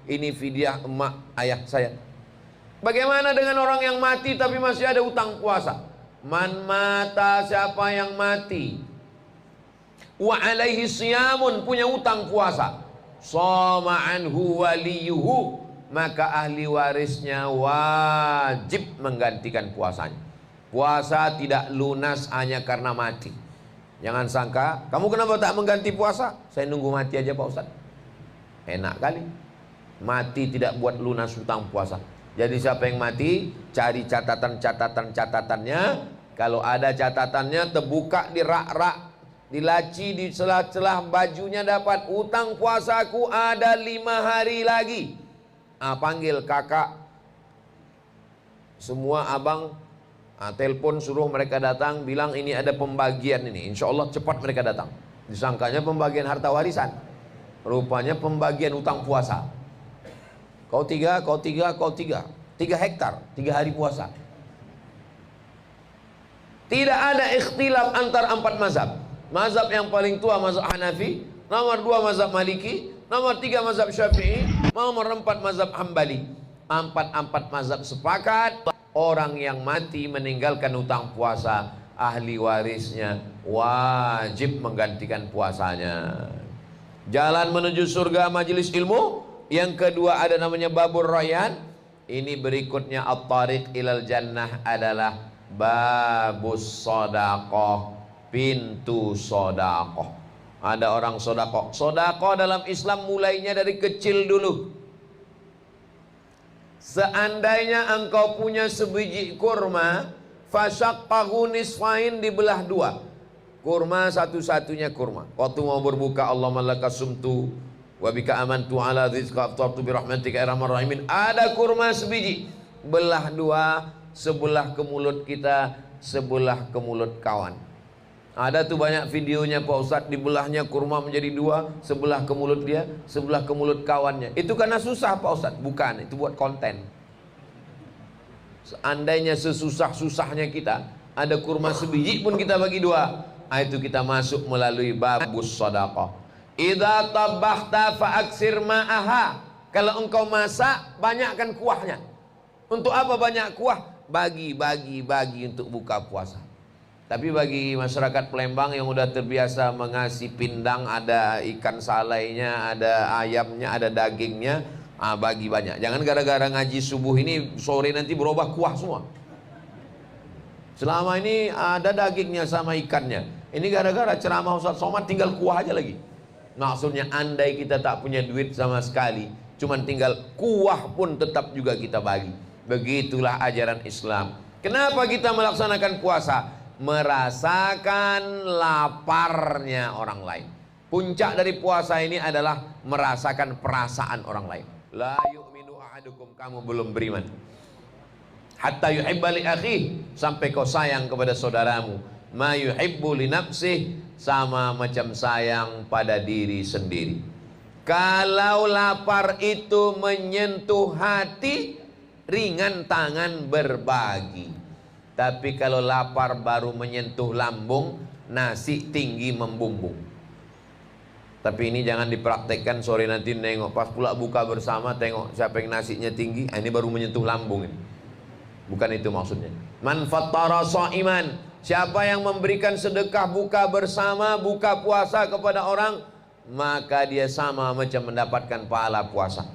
A: ini fidyah emak ayah saya. Bagaimana dengan orang yang mati tapi masih ada utang puasa? Man mata, siapa yang mati, wa alaihi siyamun, punya utang puasa, shoma anhu waliyuhu, maka ahli warisnya wajib menggantikan puasanya. Puasa tidak lunas hanya karena mati. Jangan sangka, kamu kenapa tak mengganti puasa? Saya nunggu mati aja Pak Ustadz. Enak kali. Mati tidak buat lunas hutang puasa. Jadi siapa yang mati, cari catatannya. Kalau ada catatannya, terbuka di rak-rak, di laci, di celah-celah bajunya, dapat utang puasaku ada 5 hari lagi. Panggil kakak, semua abang, telepon suruh mereka datang, bilang ini ada pembagian ini. Insya Allah cepat mereka datang. Disangkanya pembagian harta warisan, rupanya pembagian utang puasa. Kau 3 hektar, 3 hari puasa. Tidak ada ikhtilaf antar 4 mazhab. Mazhab yang paling tua mazhab Hanafi, nomor 2 mazhab Maliki, nomor 3 mazhab Syafi'i, nomor 4 mazhab Hambali. 4 mazhab sepakat, orang yang mati meninggalkan utang puasa, ahli warisnya wajib menggantikan puasanya. Jalan menuju surga majelis ilmu. Yang kedua ada namanya Babur Rayyan. Ini berikutnya at-tariq ilal jannah adalah babus shadaqah, pintu shadaqah. Ada orang shadaqah. Shadaqah dalam Islam mulainya dari kecil dulu. Seandainya engkau punya sebiji kurma, fasyaqqahu nisfain, dibelah 2. Kurma satu-satunya kurma. Waktu mau berbuka, Allahumma lakas sumtu wa bika amantu ala rizqa aftartu birahmatika irhamar rahimin. Ada kurma sebiji, belah 2, sebelah ke mulut kita, sebelah ke mulut kawan. Ada tuh banyak videonya Pak Ustadz, dibelahnya kurma menjadi 2, sebelah ke mulut dia, sebelah ke mulut kawannya. Itu karena susah Pak Ustadz? Bukan, itu buat konten. Seandainya sesusah-susahnya kita, ada kurma sebiji pun kita bagi 2, itu kita masuk melalui babus shadaqah. Idza tabakhta fa'aksir ma'aha. Kalau engkau masak, banyakkan kuahnya. Untuk apa banyak kuah? Bagi untuk buka puasa. Tapi bagi masyarakat Palembang yang udah terbiasa mengasih pindang, ada ikan salainya, ada ayamnya, ada dagingnya, bagi banyak. Jangan gara-gara ngaji subuh ini sore nanti berubah kuah semua. Selama ini ada dagingnya sama ikannya. Ini gara-gara ceramah Ustaz Somad tinggal kuah aja lagi. Maksudnya andai kita tak punya duit sama sekali, cuman tinggal kuah pun tetap juga kita bagi. Begitulah ajaran Islam. Kenapa kita melaksanakan puasa? Merasakan laparnya orang lain. Puncak dari puasa ini adalah merasakan perasaan orang lain. La yu'minu ahadukum, kamu belum beriman. Hatta yuhibba li akhih, sampai kau sayang kepada saudaramu. Ma yuhibbu li nafsih, sama macam sayang pada diri sendiri. Kalau lapar itu menyentuh hati, ringan tangan berbagi. Tapi kalau lapar baru menyentuh lambung, nasi tinggi membumbung. Tapi ini jangan dipraktekkan sore nanti nengok pas pula buka bersama, tengok siapa yang nasinya tinggi, ini baru menyentuh lambung ini. Bukan itu maksudnya. Man fattara sha'iman, siapa yang memberikan sedekah buka bersama, buka puasa kepada orang, maka dia sama macam mendapatkan pahala puasa.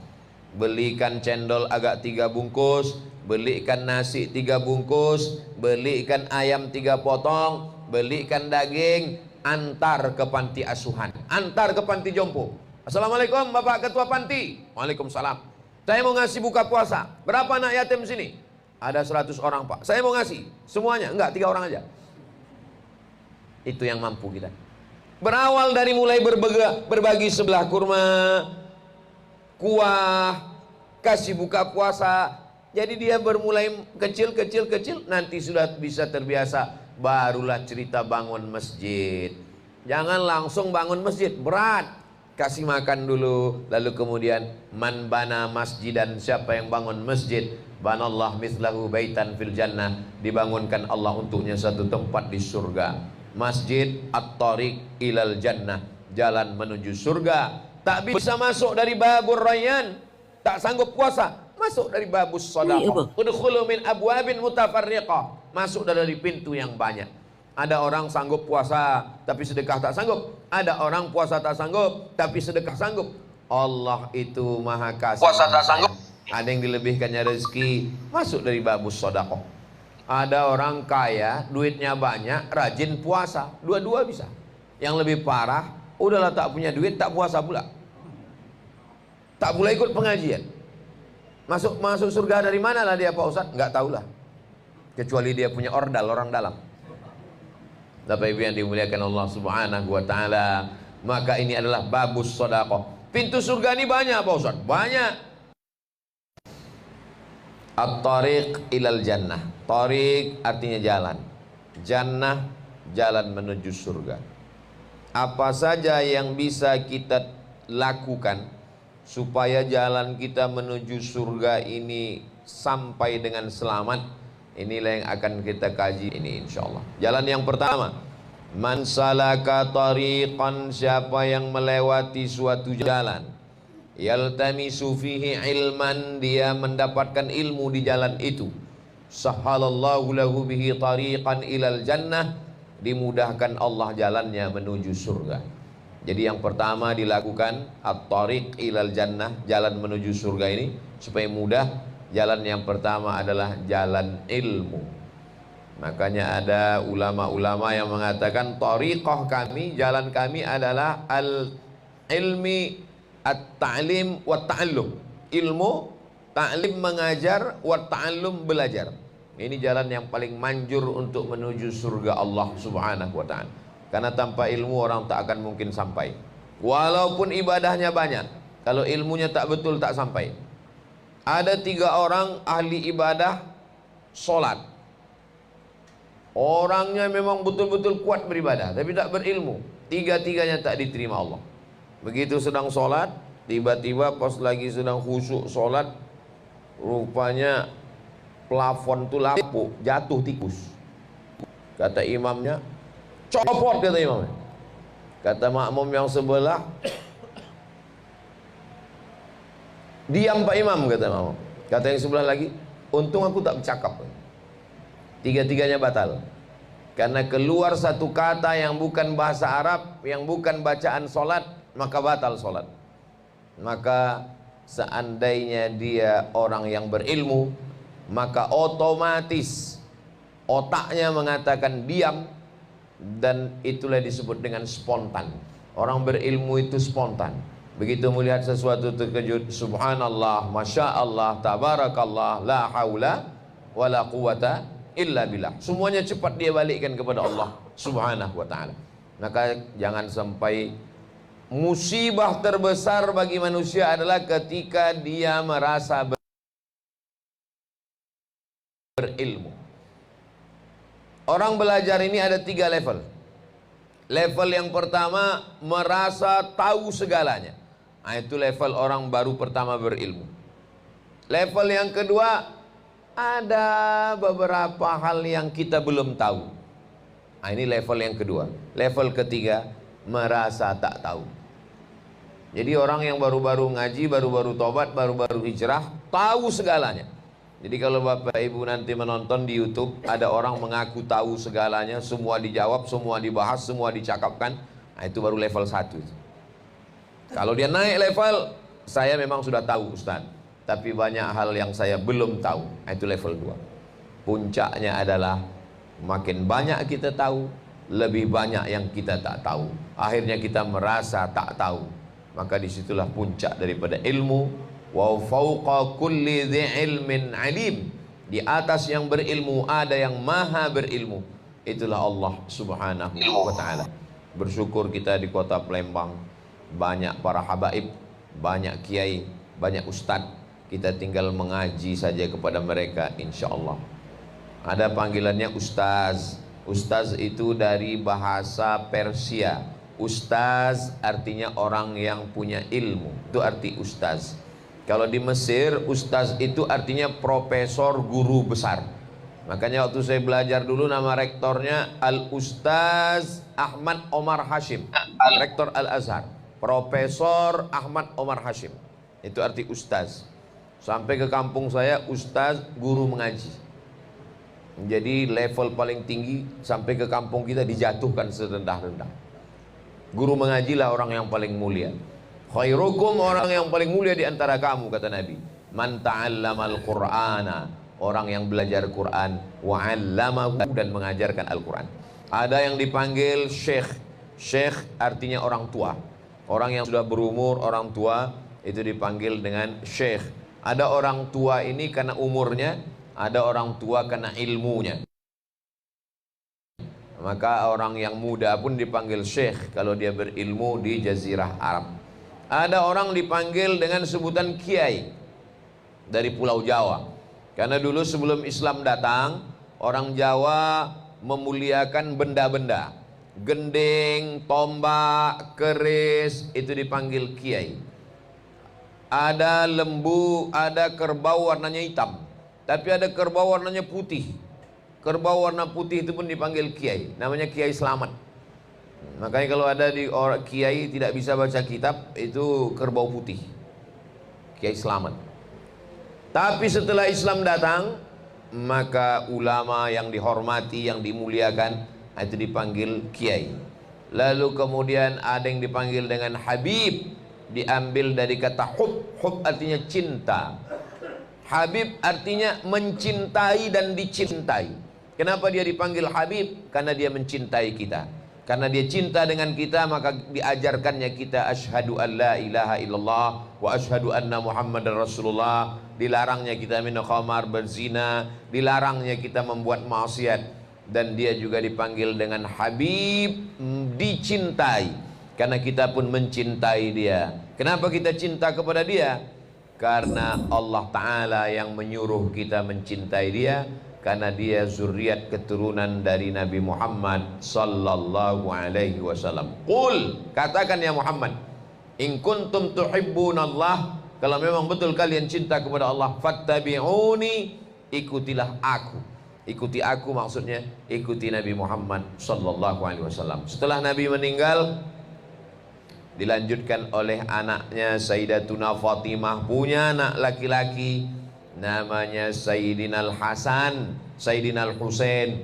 A: Belikan cendol agak 3 bungkus, belikan nasi 3 bungkus, belikan ayam 3 potong, belikan daging, antar ke panti asuhan, antar ke panti jompo. Assalamualaikum Bapak Ketua Panti. Waalaikumsalam. Saya mau ngasih buka puasa. Berapa anak yatim sini? Ada 100 orang Pak. Saya mau ngasih semuanya. Enggak, 3 orang aja. Itu yang mampu kita. Berawal dari mulai berbagi sebelah kurma, kuah, kasih buka puasa. Jadi dia bermulai kecil, nanti sudah bisa terbiasa. Barulah cerita bangun masjid. Jangan langsung bangun masjid, berat. Kasih makan dulu, lalu kemudian man bana masjidan, siapa yang bangun masjid, banallah mithlahu baitan fil jannah, dibangunkan Allah untuknya satu tempat di surga. Masjid at-tariq ilal jannah, jalan menuju surga. Tak bisa masuk dari babur rayyan, tak sanggup puasa, masuk dari babus shadaqah. Udkhulu min abwabin mutafarriqah, masuk dari pintu yang banyak. Ada orang sanggup puasa tapi sedekah tak sanggup. Ada orang puasa tak sanggup tapi sedekah sanggup. Allah itu maha kasih. Puasa tak sanggup, ada yang dilebihkannya rezeki, masuk dari babus shadaqah. Ada orang kaya, duitnya banyak, rajin puasa, dua-dua bisa. Yang lebih parah, udahlah tak punya duit, tak puasa pula, tak boleh ikut pengajian. Masuk surga dari mana lah dia Pak Ustadz? Nggak tahulah, kecuali dia punya ordal, orang dalam. Bapak Ibu yang dimuliakan Allah Subhanahu wa Ta'ala, maka ini adalah babus shadaqah. Pintu surga ini banyak Pak Ustadz, banyak. At-tariq ilal jannah, tariq artinya jalan, jannah jalan menuju surga. Apa saja yang bisa kita lakukan supaya jalan kita menuju surga ini sampai dengan selamat, inilah yang akan kita kaji ini insyaallah. Jalan yang pertama, man salaka tariqan, siapa yang melewati suatu jalan, yaltamisu fihi ilman, dia mendapatkan ilmu di jalan itu, sahhalallahu lahu bihi tariqan ilal jannah, dimudahkan Allah jalannya menuju surga. Jadi yang pertama dilakukan at-tariq ilal jannah, jalan menuju surga ini supaya mudah. Jalan yang pertama adalah jalan ilmu. Makanya ada ulama-ulama yang mengatakan tariqah kami, jalan kami adalah al-ilmi, at-ta'lim wa ta'allum. Ilmu, ta'lim mengajar, wa ta'allum belajar. Ini jalan yang paling manjur untuk menuju surga Allah Subhanahu wa Ta'ala. Karena tanpa ilmu orang tak akan mungkin sampai. Walaupun ibadahnya banyak, kalau ilmunya tak betul tak sampai. Ada 3 orang ahli ibadah solat. Orangnya memang betul-betul kuat beribadah, tapi tak berilmu. 3-tiganya tak diterima Allah. Begitu sedang solat, tiba-tiba pas lagi sedang khusyuk solat, rupanya plafon itu lapuk, jatuh tikus. Kata imamnya, copot, kata imamnya. Kata makmum yang sebelah, diam Pak Imam, kata makmum. Kata yang sebelah lagi, untung aku tak bercakap. 3-tiganya batal. Karena keluar satu kata yang bukan bahasa Arab, yang bukan bacaan solat, maka batal solat. Maka seandainya dia orang yang berilmu, maka otomatis otaknya mengatakan diam, dan itulah disebut dengan spontan. Orang berilmu itu spontan. Begitu melihat sesuatu terkejut, subhanallah, masya Allah, tabarakallah, la haula wa la quwata illa billah. Semuanya cepat dia balikkan kepada Allah subhanahu wa ta'ala. Maka jangan sampai, musibah terbesar bagi manusia adalah ketika dia merasa berilmu. Orang belajar ini ada 3 level. Level yang pertama, merasa tahu segalanya. Nah, itu level orang baru pertama berilmu. Level yang kedua, ada beberapa hal yang kita belum tahu. Nah, ini level yang kedua. Level ketiga, merasa tak tahu. Jadi orang yang baru-baru ngaji, baru-baru tobat, baru-baru hijrah, tahu segalanya. Jadi kalau Bapak Ibu nanti menonton di YouTube, ada orang mengaku tahu segalanya, semua dijawab, semua dibahas, semua dicakapkan. Nah, itu baru level 1. Kalau dia naik level, saya memang sudah tahu Ustaz, tapi banyak hal yang saya belum tahu. Nah, itu level 2. Puncaknya adalah makin banyak kita tahu, lebih banyak yang kita tak tahu. Akhirnya kita merasa tak tahu. Maka disitulah puncak daripada ilmu. Wa fauqa kulli dhi ilmin alim. Di atas yang berilmu ada yang maha berilmu. Itulah Allah subhanahu wa ta'ala. Bersyukur kita di kota Palembang, banyak para habaib, banyak kiai, banyak ustadz. Kita tinggal mengaji saja kepada mereka, insya Allah. Ada panggilannya ustaz. Ustaz itu dari bahasa Persia. Ustaz artinya orang yang punya ilmu. Itu arti ustaz. Kalau di Mesir, ustaz itu artinya profesor, guru besar. Makanya waktu saya belajar dulu, nama rektornya Al-Ustaz Ahmad Omar Hashim, rektor Al-Azhar. Profesor Ahmad Omar Hashim, itu arti ustaz. Sampai ke kampung saya, ustaz guru mengaji. Jadi level paling tinggi, sampai ke kampung kita dijatuhkan serendah-rendah. Guru mengajilah orang yang paling mulia. Khairukum, orang yang paling mulia di antara kamu, kata Nabi, man ta'allamal Qur'ana, orang yang belajar Quran, wa 'allamahu, dan mengajarkan Al-Quran. Ada yang dipanggil syekh. Syekh artinya orang tua. Orang yang sudah berumur, orang tua, itu dipanggil dengan syekh. Ada orang tua ini karena umurnya, ada orang tua karena ilmunya. Maka orang yang muda pun dipanggil syekh kalau dia berilmu di Jazirah Arab. Ada orang dipanggil dengan sebutan kiai dari Pulau Jawa. Karena dulu sebelum Islam datang, orang Jawa memuliakan benda-benda. Gending, tombak, keris, itu dipanggil kiai. Ada lembu, ada kerbau warnanya hitam, tapi ada kerbau warnanya putih. Kerbau warna putih itu pun dipanggil kiai. Namanya Kiai Selamat. Makanya kalau ada di orang kiai tidak bisa baca kitab, itu kerbau putih, Kiai Selamat. Tapi setelah Islam datang, maka ulama yang dihormati, yang dimuliakan, itu dipanggil kiai. Lalu kemudian ada yang dipanggil dengan Habib, diambil dari kata hub. Hub artinya cinta. Habib artinya mencintai dan dicintai. Kenapa dia dipanggil Habib? Karena dia mencintai kita. Karena dia cinta dengan kita, maka diajarkannya kita asyhadu an la ilaha illallah wa asyhadu anna muhammadar rasulullah. Dilarangnya kita minum khamar, berzina, dilarangnya kita membuat maksiat. Dan dia juga dipanggil dengan Habib, dicintai. Karena kita pun mencintai dia. Kenapa kita cinta kepada dia? Karena Allah Ta'ala yang menyuruh kita mencintai dia. Karena dia zuriat keturunan dari Nabi Muhammad sallallahu alaihi wasallam. Qul, katakan ya Muhammad, in kuntum tuhibbunallah, kalau memang betul kalian cinta kepada Allah, fattabi'uni, ikutilah aku. Ikuti aku maksudnya ikuti Nabi Muhammad sallallahu alaihi wasallam. Setelah Nabi meninggal, dilanjutkan oleh anaknya Sayyidatuna Fatimah, punya anak laki-laki namanya Sayyidina Al-Hasan, Sayyidina Al-Husain.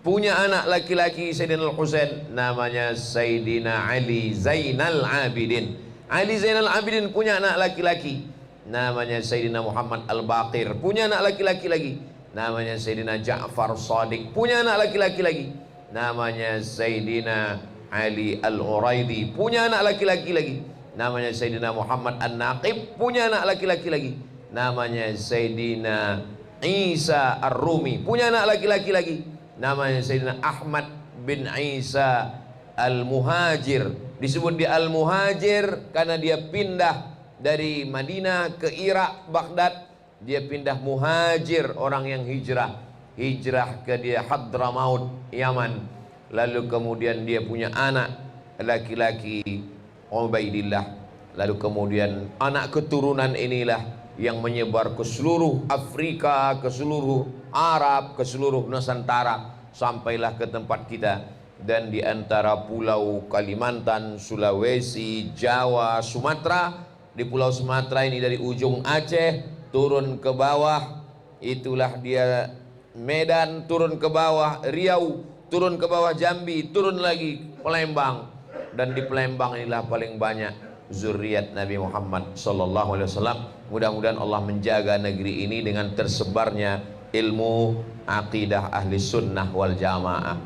A: punya anak laki-laki Sayyidina Al-Husain, namanya Sayyidina Ali Zainal Abidin. Ali Zainal Abidin punya anak laki-laki, namanya Sayyidina Muhammad Al-Baqir. Punya anak laki-laki lagi, namanya Sayyidina Ja'far Shadiq. Punya anak laki-laki lagi, namanya Sayyidina Ali Al-Uraidi. Punya anak laki-laki lagi, namanya Sayyidina Muhammad An-Naqib. Punya anak laki-laki lagi, namanya Sayyidina Isa Ar-Rumi. Punya anak laki-laki lagi, namanya Sayyidina Ahmad bin Isa Al-Muhajir. Disebut dia Al-Muhajir karena dia pindah dari Madinah ke Irak, Baghdad. Dia pindah muhajir, orang yang hijrah. Hijrah ke dia Hadramaut, Yaman. Lalu kemudian dia punya anak laki-laki Ubaidillah. Lalu kemudian anak keturunan inilah yang menyebar ke seluruh Afrika, ke seluruh Arab, ke seluruh Nusantara, sampailah ke tempat kita. Dan di antara pulau Kalimantan, Sulawesi, Jawa, Sumatera. Di pulau Sumatera ini dari ujung Aceh turun ke bawah, itulah dia Medan, turun ke bawah Riau, turun ke bawah Jambi, turun lagi Palembang. Dan di Palembang inilah paling banyak zuriat Nabi Muhammad sallallahu alaihi wasallam. Mudah-mudahan Allah menjaga negeri ini dengan tersebarnya ilmu akidah ahli sunnah wal jamaah.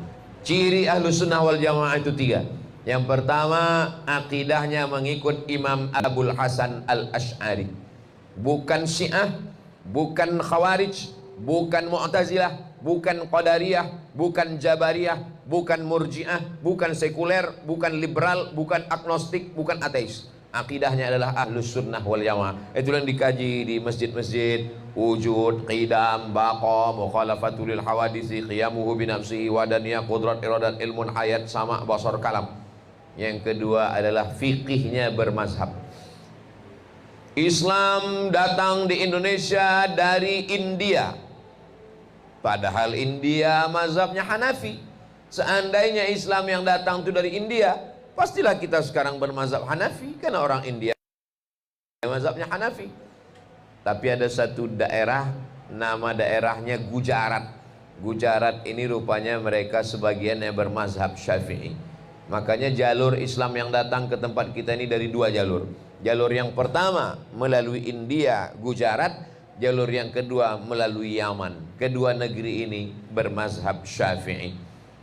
A: Ciri ahli sunnah wal jamaah itu 3. Yang pertama, akidahnya mengikut Imam Abul Hasan Al-Asy'ari. Bukan Syiah, bukan Khawarij, bukan Mu'tazilah, bukan Qadariyah, bukan Jabariyah, bukan Murji'ah, bukan sekuler, bukan liberal, bukan agnostik, bukan ateis. Akidahnya adalah Ahlus Sunnah wal Jamaah. Itulah yang dikaji di masjid-masjid. Wujud, qidam, baqa, mukhalafatul hawadisi, qiyamuhu binafsihi, wadaniyah, qudrat, iradat, ilmun, hayat, sama, basar, kalam. Yang kedua adalah fikihnya bermazhab. Islam datang di Indonesia dari India, padahal India mazhabnya Hanafi. Seandainya Islam yang datang itu dari India, pastilah kita sekarang bermazhab Hanafi, karena orang India mazhabnya Hanafi. Tapi ada satu daerah, nama daerahnya Gujarat. Gujarat ini rupanya mereka sebagian yang bermazhab Syafi'i. Makanya jalur Islam yang datang ke tempat kita ini dari 2 jalur. Jalur yang pertama melalui India, Gujarat. Jalur yang kedua melalui Yaman. Kedua negeri ini bermazhab Syafi'i.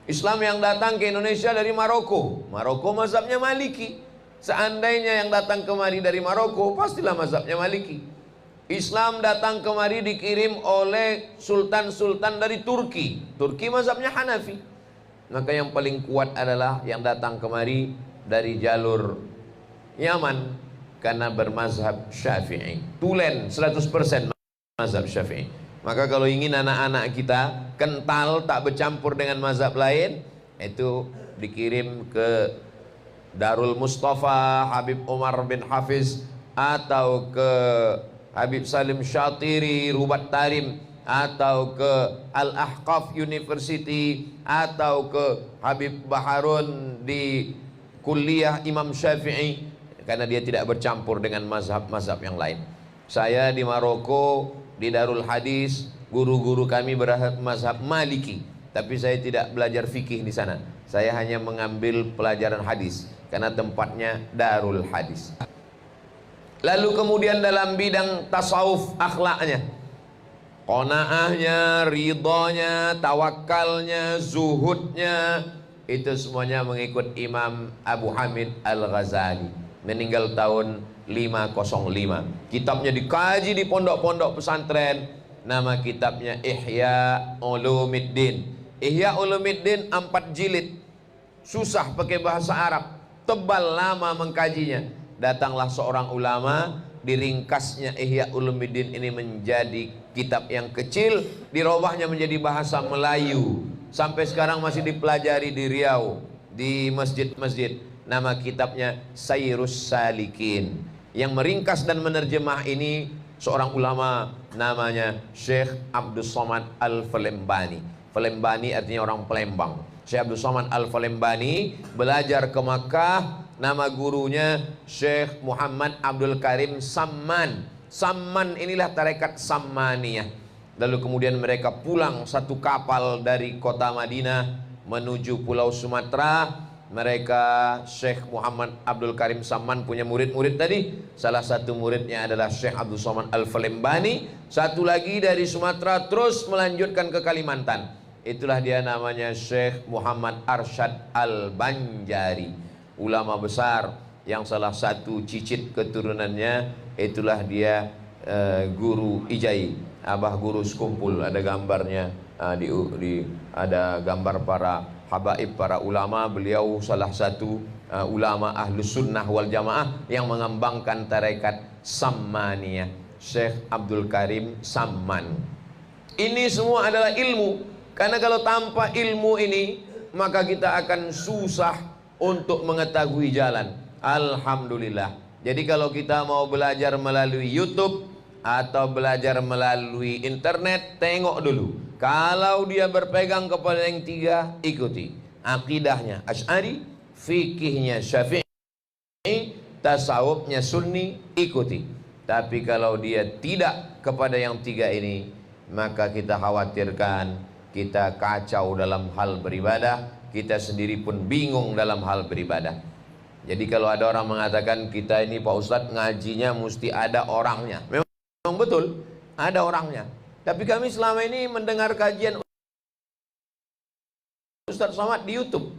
A: Islam yang datang ke Indonesia dari Maroko. Maroko mazhabnya Maliki. Seandainya yang datang kemari dari Maroko, pastilah mazhabnya Maliki. Islam datang kemari dikirim oleh sultan-sultan dari Turki. Turki mazhabnya Hanafi. Maka yang paling kuat adalah yang datang kemari dari jalur Yaman, karena bermazhab Syafi'i. Tulen 100% mazhab Syafi'i. Maka kalau ingin anak-anak kita kental, tak bercampur dengan mazhab lain, itu dikirim ke Darul Mustafa Habib Umar bin Hafiz, atau ke Habib Salim Syatiri Rubat Tarim, atau ke Al-Ahqaf University, atau ke Habib Baharun di Kuliah Imam Syafi'i, karena dia tidak bercampur dengan mazhab-mazhab yang lain. Saya di Maroko, di Darul Hadis, guru-guru kami bermazhab Maliki, tapi saya tidak belajar fikih di sana. Saya hanya mengambil pelajaran hadis, karena tempatnya Darul Hadis. Lalu kemudian dalam bidang tasawuf, akhlaknya, qanaahnya, ridhonya, tawakalnya, zuhudnya, itu semuanya mengikut Imam Abu Hamid Al-Ghazali, meninggal tahun 505. Kitabnya dikaji di pondok-pondok pesantren. Nama kitabnya Ihya Ulumuddin. Ihya Ulumuddin 4 jilid. Susah pakai bahasa Arab, tebal, lama mengkajinya. Datanglah seorang ulama, diringkasnya Ihya Ulumuddin ini menjadi kitab yang kecil, dirubahnya menjadi bahasa Melayu. Sampai sekarang masih dipelajari di Riau, di masjid-masjid. Nama kitabnya Sayrus Salikin. Yang meringkas dan menerjemah ini seorang ulama namanya Syekh Abdul Somad Al-Falembani. Falembani artinya orang Palembang. Syekh Abdul Somad Al-Falembani belajar ke Makkah. Nama gurunya Syekh Muhammad Abdul Karim Samman. Samman inilah tarekat Sammaniyah. Lalu kemudian mereka pulang satu kapal dari kota Madinah menuju Pulau Sumatera. Mereka Syekh Muhammad Abdul Karim Samman punya murid-murid tadi. Salah satu muridnya adalah Syekh Abdul Somad Al-Falembani. Satu lagi dari Sumatera terus melanjutkan ke Kalimantan. Itulah dia namanya Syekh Muhammad Arsyad Al-Banjari, ulama besar yang salah satu cicit keturunannya itulah dia Guru Ijai, Abah Guru Sekumpul. Ada gambarnya, ada gambar para habaib, para ulama. Beliau salah satu ulama ahlus sunnah wal jamaah yang mengembangkan tarekat Sammaniyah, Syekh Abdul Karim Samman. Ini semua adalah ilmu, karena kalau tanpa ilmu ini maka kita akan susah untuk mengetahui jalan. Alhamdulillah. Jadi kalau kita mau belajar melalui YouTube atau belajar melalui internet, tengok dulu. Kalau dia berpegang kepada yang tiga, ikuti. Akidahnya Asy'ari, fikihnya Syafi'i, tasawufnya Sunni, ikuti. Tapi kalau dia tidak kepada yang tiga ini, maka kita khawatirkan kita kacau dalam hal beribadah, kita sendiri pun bingung dalam hal beribadah. Jadi kalau ada orang mengatakan kita ini Pak Ustadz ngajinya mesti ada orangnya, memang betul ada orangnya. Tapi kami selama ini mendengar kajian Ustadz Somad di YouTube,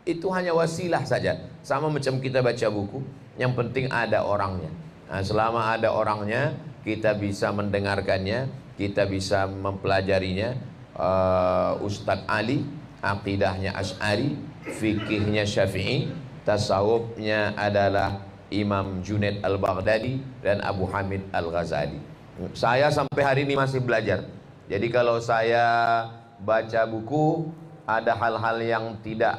A: itu hanya wasilah saja. Sama macam kita baca buku, yang penting ada orangnya. Nah, selama ada orangnya, kita bisa mendengarkannya, kita bisa mempelajarinya. Ustadz Ali, akidahnya Asy'ari, fikihnya Syafi'i, tasawufnya adalah Imam Junaid Al-Baghdadi dan Abu Hamid Al-Ghazali. Saya sampai hari ini masih belajar. Jadi kalau saya baca buku, ada hal-hal yang tidak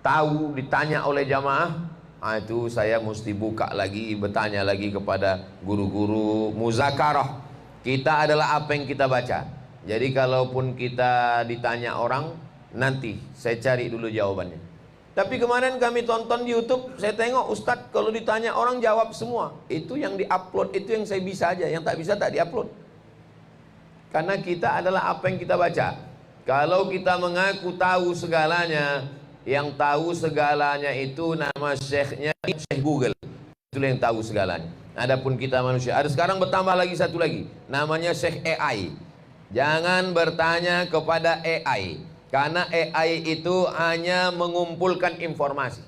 A: tahu ditanya oleh jamaah, itu saya mesti buka lagi, bertanya lagi kepada guru-guru muzakarah. Kita adalah apa yang kita baca. Jadi kalaupun kita ditanya orang, nanti saya cari dulu jawabannya. Tapi kemarin kami tonton di YouTube, saya tengok Ustadz kalau ditanya orang jawab semua. Itu yang diupload, itu yang saya bisa aja, yang tak bisa tak diupload. Karena kita adalah apa yang kita baca. Kalau kita mengaku tahu segalanya, yang tahu segalanya itu nama syekhnya Syekh Google. Itulah yang tahu segalanya. Adapun kita manusia, ada sekarang bertambah lagi satu lagi, namanya Syekh AI. Jangan bertanya kepada AI, karena AI itu hanya mengumpulkan informasi.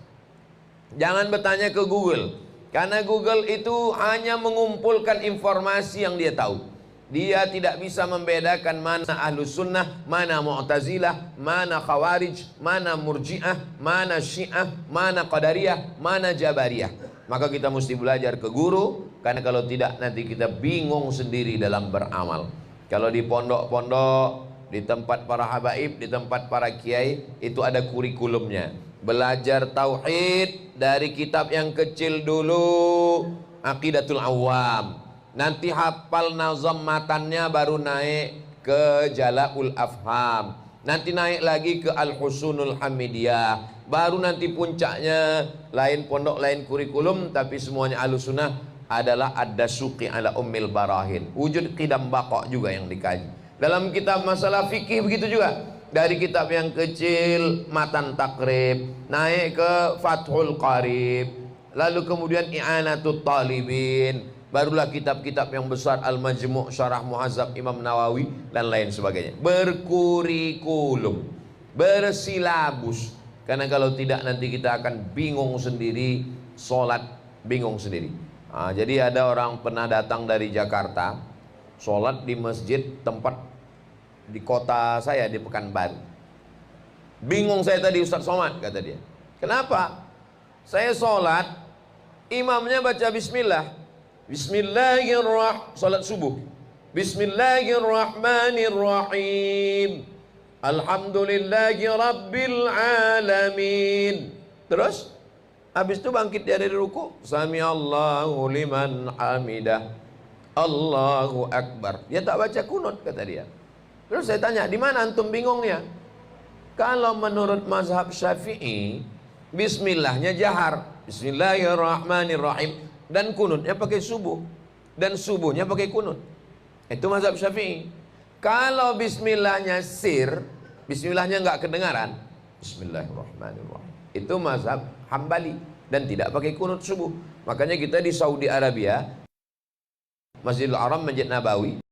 A: Jangan bertanya ke Google, karena Google itu hanya mengumpulkan informasi yang dia tahu. Dia tidak bisa membedakan mana Ahlus Sunnah, mana Mu'tazilah, mana Khawarij, mana Murji'ah, mana Syiah, mana Qadariyah, mana Jabariyah. Maka kita mesti belajar ke guru, karena kalau tidak nanti kita bingung sendiri dalam beramal. Kalau di pondok-pondok, di tempat para habaib, di tempat para kiai, itu ada kurikulumnya. Belajar tauhid dari kitab yang kecil dulu, Aqidatul Awam. Nanti hafal nazam matannya, baru naik ke Jala'ul Afham. Nanti naik lagi ke Al-Husunul Hamidiyah. Baru nanti puncaknya, lain pondok, lain kurikulum, tapi semuanya Ahlussunnah adalah Ad-Dasuqi ala Ummil Barahin. Wujud qidam baqa juga yang dikaji. Dalam kitab masalah fikih begitu juga. Dari kitab yang kecil, Matan Takrib, naik ke Fathul Qarib, lalu kemudian I'anatul Talibin, barulah kitab-kitab yang besar, Al-Majmu' Syarah Muhazzab Imam Nawawi, dan lain sebagainya. Berkurikulum, bersilabus. Karena kalau tidak nanti kita akan bingung sendiri, sholat bingung sendiri. Jadi ada orang pernah datang dari Jakarta, sholat di masjid tempat di kota saya di Pekanbaru. Bingung saya tadi Ustadz Somad, kata dia. Kenapa? Saya sholat, imamnya baca Bismillah, Bismillahirrahmanirrahim, sholat subuh, Bismillahirrahmanirrahim, Alhamdulillahi Rabbil Alamin. Terus habis itu bangkit dari ruku, Sami Allahu liman hamidah, Allahu Akbar. Dia tak baca kunut, kata dia. Terus saya tanya, di mana antum bingungnya? Kalau menurut mazhab Syafi'i, Bismillahnya jahar, Bismillahirrahmanirrahim, dan kunutnya pakai subuh, dan subuhnya pakai kunut. Itu mazhab Syafi'i. Kalau bismillahnya sir, bismillahnya nggak kedengaran, bismillahirrahmanirrahim, itu mazhab Hambali dan tidak pakai kunut subuh. Makanya kita di Saudi Arabia, Masjidil Haram, Masjid Nabawi,